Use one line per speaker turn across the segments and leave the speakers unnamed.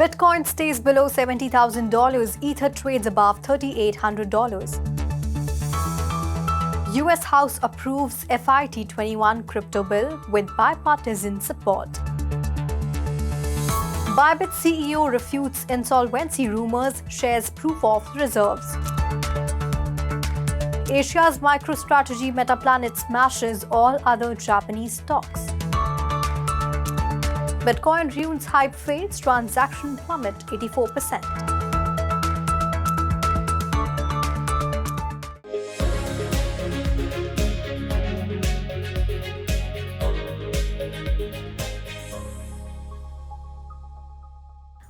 Bitcoin stays below $70,000. Ether trades above $3,800. US House approves FIT21 crypto bill with bipartisan support. Bybit CEO refutes insolvency rumors, shares proof of reserves. Asia's MicroStrategy Metaplanet smashes all other Japanese stocks. Bitcoin ruins hype fades, transaction plummet 84%.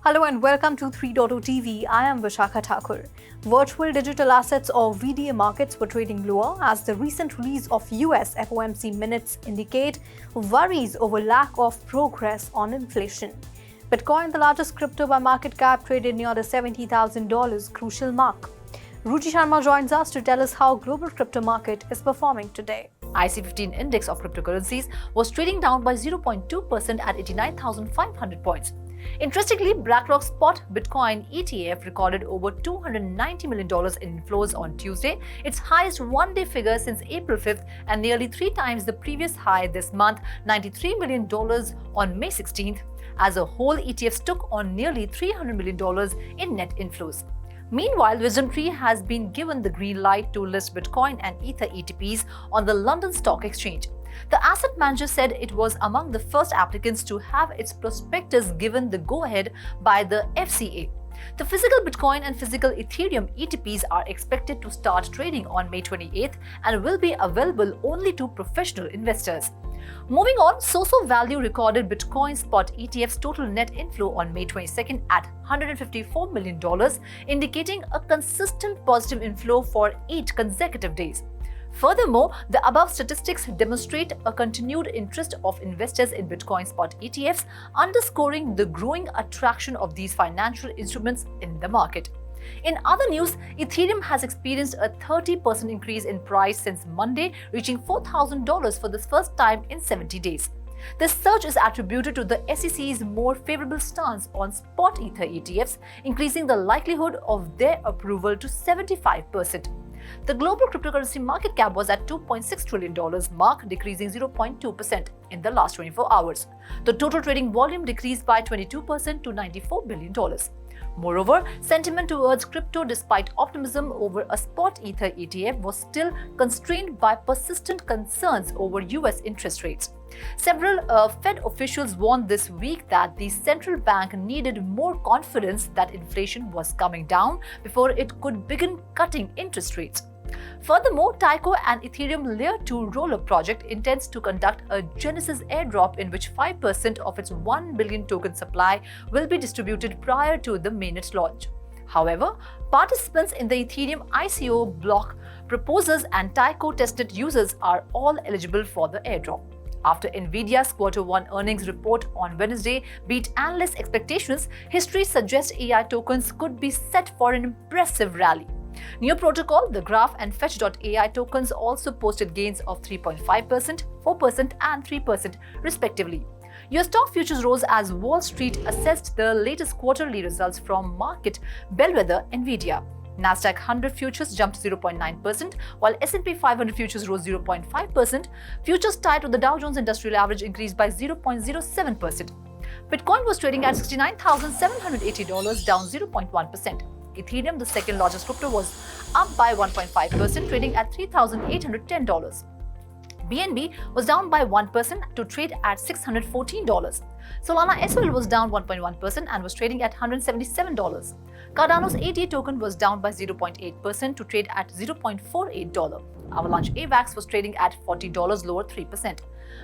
Hello and welcome to 3.0 TV. I am Vishakha Thakur. Virtual digital assets or VDA markets were trading lower as the recent release of US FOMC minutes indicate worries over lack of progress on inflation. Bitcoin, the largest crypto by market cap, traded near the $70,000 crucial mark. Ruchi Sharma joins us to tell us how global crypto market is performing today.
IC15 index of cryptocurrencies was trading down by 0.2% at 89,500 points. Interestingly, BlackRock's spot Bitcoin ETF recorded over $290 million in inflows on Tuesday, its highest one-day figure since April 5th and nearly 3 times the previous high this month, $93 million on May 16th. As a whole, ETFs took on nearly $300 million in net inflows. Meanwhile, WisdomTree has been given the green light to list Bitcoin and Ether ETPs on the London Stock Exchange. The asset manager said it was among the first applicants to have its prospectus given the go-ahead by the FCA. The physical Bitcoin and physical Ethereum ETPs are expected to start trading on May 28th and will be available only to professional investors. Moving on, Soso Value recorded Bitcoin spot ETF's total net inflow on May 22nd at $154 million, indicating a consistent positive inflow for 8 consecutive days. Furthermore, the above statistics demonstrate a continued interest of investors in Bitcoin spot ETFs, underscoring the growing attraction of these financial instruments in the market. In other news, Ethereum has experienced a 30% increase in price since Monday, reaching $4,000 for the first time in 70 days. This surge is attributed to the SEC's more favorable stance on spot Ether ETFs, increasing the likelihood of their approval to 75%. The global cryptocurrency market cap was at $2.6 trillion mark, decreasing 0.2% in the last 24 hours. The total trading volume decreased by 22% to $94 billion. Moreover, sentiment towards crypto, despite optimism over a spot Ether ETF, was still constrained by persistent concerns over US interest rates. Several Fed officials warned this week that the central bank needed more confidence that inflation was coming down before it could begin cutting interest rates. Furthermore, Tyco, an Ethereum Layer 2 roller project, intends to conduct a Genesis airdrop in which 5% of its 1 billion token supply will be distributed prior to the mainnet launch. However, participants in the Ethereum ICO block, proposers and Tyco testnet users are all eligible for the airdrop. After Nvidia's Q1 earnings report on Wednesday beat analyst expectations, history suggests AI tokens could be set for an impressive rally. Neo Protocol, the Graph and Fetch.ai tokens also posted gains of 3.5%, 4% and 3% respectively. US stock futures rose as Wall Street assessed the latest quarterly results from market bellwether Nvidia. Nasdaq 100 futures jumped 0.9%, while S&P 500 futures rose 0.5%. Futures tied to the Dow Jones Industrial Average increased by 0.07%. Bitcoin was trading at $69,780, down 0.1%. Ethereum, the second largest crypto, was up by 1.5%, trading at $3,810. BNB was down by 1% to trade at $614. Solana SOL was down 1.1% and was trading at $177. Cardano's ADA token was down by 0.8% to trade at $0.48. Avalanche AVAX was trading at $40, lower 3%.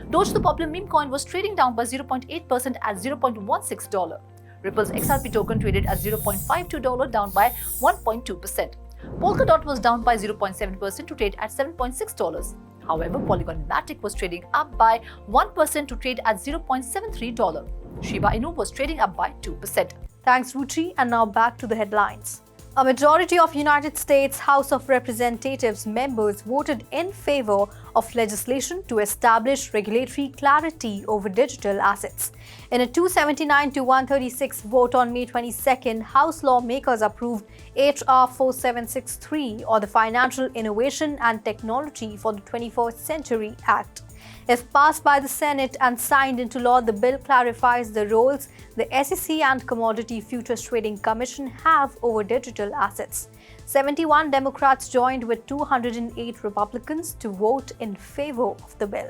Doge, the popular meme coin, was trading down by 0.8% at $0.16. Ripple's XRP token traded at $0.52, down by 1.2%. Polkadot was down by 0.7% to trade at $7.6. However, Polygon Matic was trading up by 1% to trade at $0.73. Shiba Inu was trading up by 2%.
Thanks, Ruchi. And now back to the headlines. A majority of United States House of Representatives members voted in favor of legislation to establish regulatory clarity over digital assets. In a 279 to 136 vote on May 22nd, House lawmakers approved H.R. 4763, or the Financial Innovation and Technology for the 21st Century Act. If passed by the Senate and signed into law, the bill clarifies the roles the SEC and Commodity Futures Trading Commission have over digital assets. 71 Democrats joined with 208 Republicans to vote in favor of the bill.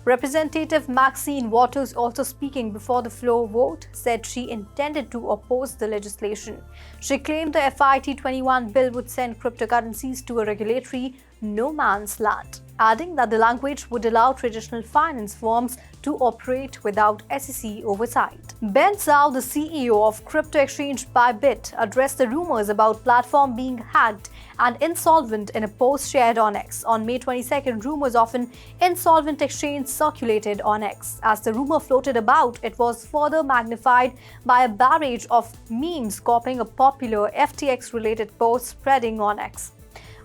Representative Maxine Waters, also speaking before the floor vote, said she intended to oppose the legislation. She claimed the FIT 21 bill would send cryptocurrencies to a regulatory no man's land, adding that the language would allow traditional finance firms to operate without SEC oversight. Ben Zhao, the CEO of crypto exchange Bybit, addressed the rumors about platform being hacked and insolvent in a post shared on X. On May 22nd, rumors of an insolvent exchange circulated on X. As the rumor floated about, it was further magnified by a barrage of memes copying a popular FTX-related post spreading on X.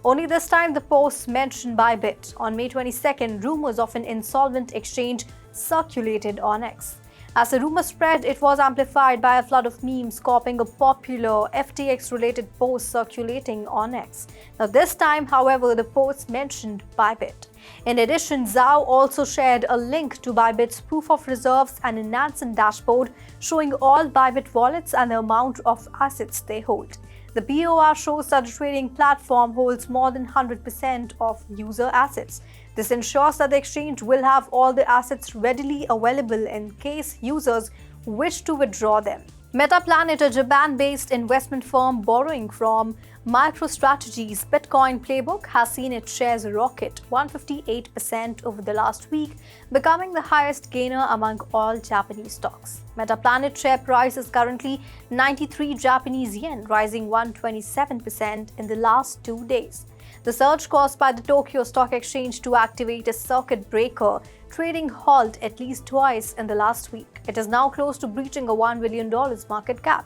Only this time, the posts mentioned Bybit. On May 22nd, rumors of an insolvent exchange circulated on X. As the rumor spread, it was amplified by a flood of memes copying a popular FTX-related post circulating on X. Now, this time, however, the post mentioned Bybit. In addition, Zhao also shared a link to Bybit's proof of reserves and a Nansen dashboard showing all Bybit wallets and the amount of assets they hold. The POR shows that the trading platform holds more than 100% of user assets. This ensures that the exchange will have all the assets readily available in case users wish to withdraw them. MetaPlanet, a Japan-based investment firm borrowing from MicroStrategy's Bitcoin playbook, has seen its shares rocket 158% over the last week, becoming the highest gainer among all Japanese stocks. MetaPlanet share price is currently 93 Japanese yen, rising 127% in the last 2 days. The surge caused by the Tokyo Stock Exchange to activate a circuit breaker trading halt at least twice in the last week. It is now close to breaching a $1 billion market cap.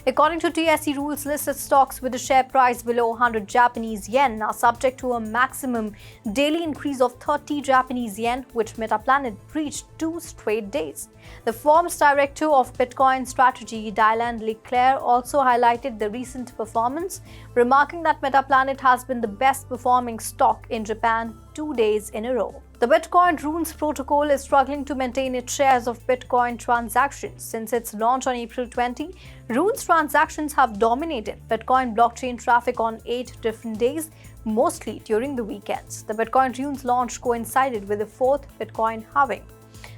According to TSE rules, listed stocks with a share price below 100 Japanese yen are subject to a maximum daily increase of 30 Japanese yen, which MetaPlanet breached 2 straight days. The firm's director of Bitcoin strategy, Dylan Leclerc, also highlighted the recent performance, remarking that MetaPlanet has been the best performing stock in Japan 2 days in a row. The Bitcoin Runes protocol is struggling to maintain its shares of Bitcoin transactions. Since its launch on April 20, Runes transactions have dominated Bitcoin blockchain traffic on 8 different days, mostly during the weekends. The Bitcoin Runes launch coincided with the 4th Bitcoin halving.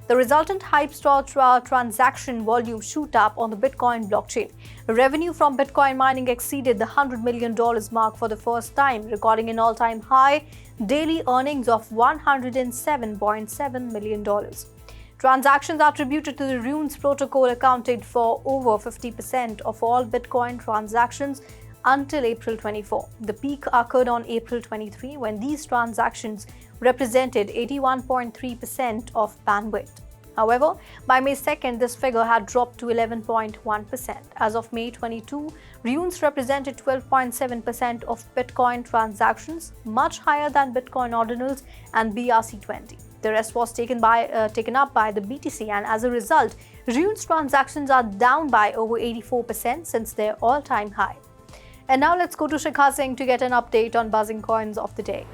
The resultant hype saw transaction volume shoot up on the Bitcoin blockchain. Revenue from Bitcoin mining exceeded the $100 million mark for the first time, recording an all-time high daily earnings of $107.7 million. Transactions attributed to the Runes protocol accounted for over 50% of all Bitcoin transactions until April 24. The peak occurred on April 23 when these transactions represented 81.3% of bandwidth. However, by May 2nd, this figure had dropped to 11.1%. As of May 22, Runes represented 12.7% of Bitcoin transactions, much higher than Bitcoin ordinals and BRC20. The rest was taken up by the BTC, and as a result, Runes transactions are down by over 84% since their all-time high. And now let's go to Shikha Singh to get an update on buzzing coins of the day.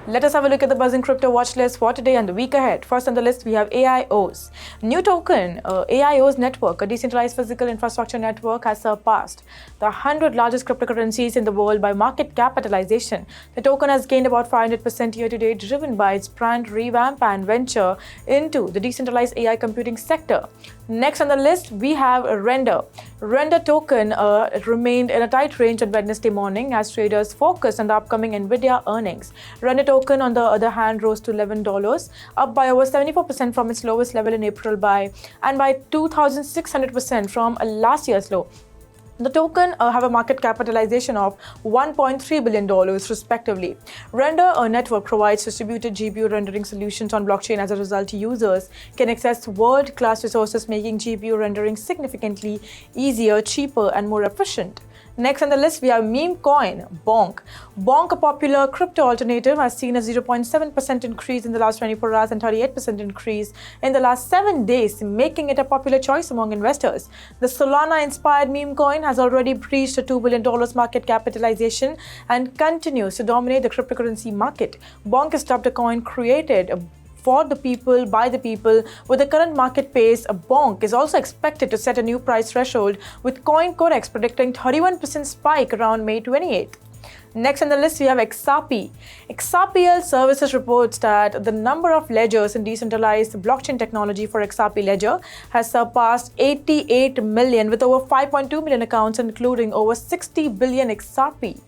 Let us have a look at the buzzing crypto watch list for today and the week ahead. First on the list, we have AIOs. New token, AIOs network, a decentralized physical infrastructure network, has surpassed the 100 largest cryptocurrencies in the world by market capitalization. The token has gained about 500% year-to-date, driven by its brand revamp and venture into the decentralized AI computing sector. Next on the list, we have Render. Render token remained in a tight range on Wednesday morning as traders focused on the upcoming Nvidia earnings. Render token, on the other hand, rose to $11, up by over 74% from its lowest level in April and by 2,600% from last year's low. The token have a market capitalization of $1.3 billion respectively. Render network provides distributed GPU rendering solutions on blockchain. As a result, users can access world-class resources, making GPU rendering significantly easier, cheaper, and more efficient. Next on the list, we have meme coin, Bonk. Bonk, a popular crypto alternative, has seen a 0.7% increase in the last 24 hours and 38% increase in the last 7 days, making it a popular choice among investors. The Solana-inspired meme coin has already breached a $2 billion market capitalization and continues to dominate the cryptocurrency market. Bonk is dubbed a coin created for the people, by the people. With the current market pace, a Bonk is also expected to set a new price threshold, with CoinCodex predicting 31% spike around May 28th. Next on the list, we have XRP. XRPL Services reports that the number of ledgers in decentralized blockchain technology for XRP Ledger has surpassed 88 million, with over 5.2 million accounts, including over 60 billion XRP.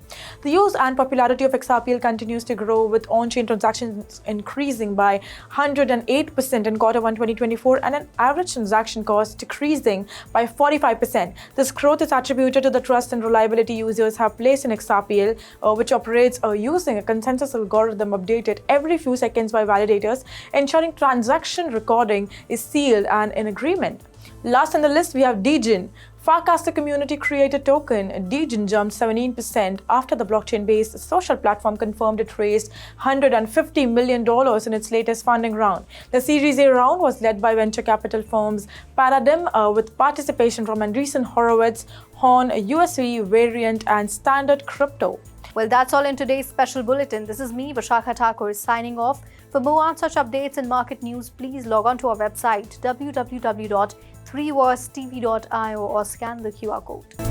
The use and popularity of XRPL continues to grow, with on-chain transactions increasing by 108% in Q1 2024 and an average transaction cost decreasing by 45%. This growth is attributed to the trust and reliability users have placed in XRPL, which operates using a consensus algorithm updated every few seconds by validators, ensuring transaction recording is sealed and in agreement. Last on the list, we have DGen. Farcaster community-created token DGen jumped 17% after the blockchain-based social platform confirmed it raised $150 million in its latest funding round. The Series A round was led by venture capital firms Paradigm, with participation from Andreessen Horowitz, Horn, USV, Variant, and Standard Crypto.
Well, that's all in today's special bulletin. This is me, Vishakha Thakur, signing off. For more on such updates and market news, please log on to our website www.3versetv.io or scan the QR code.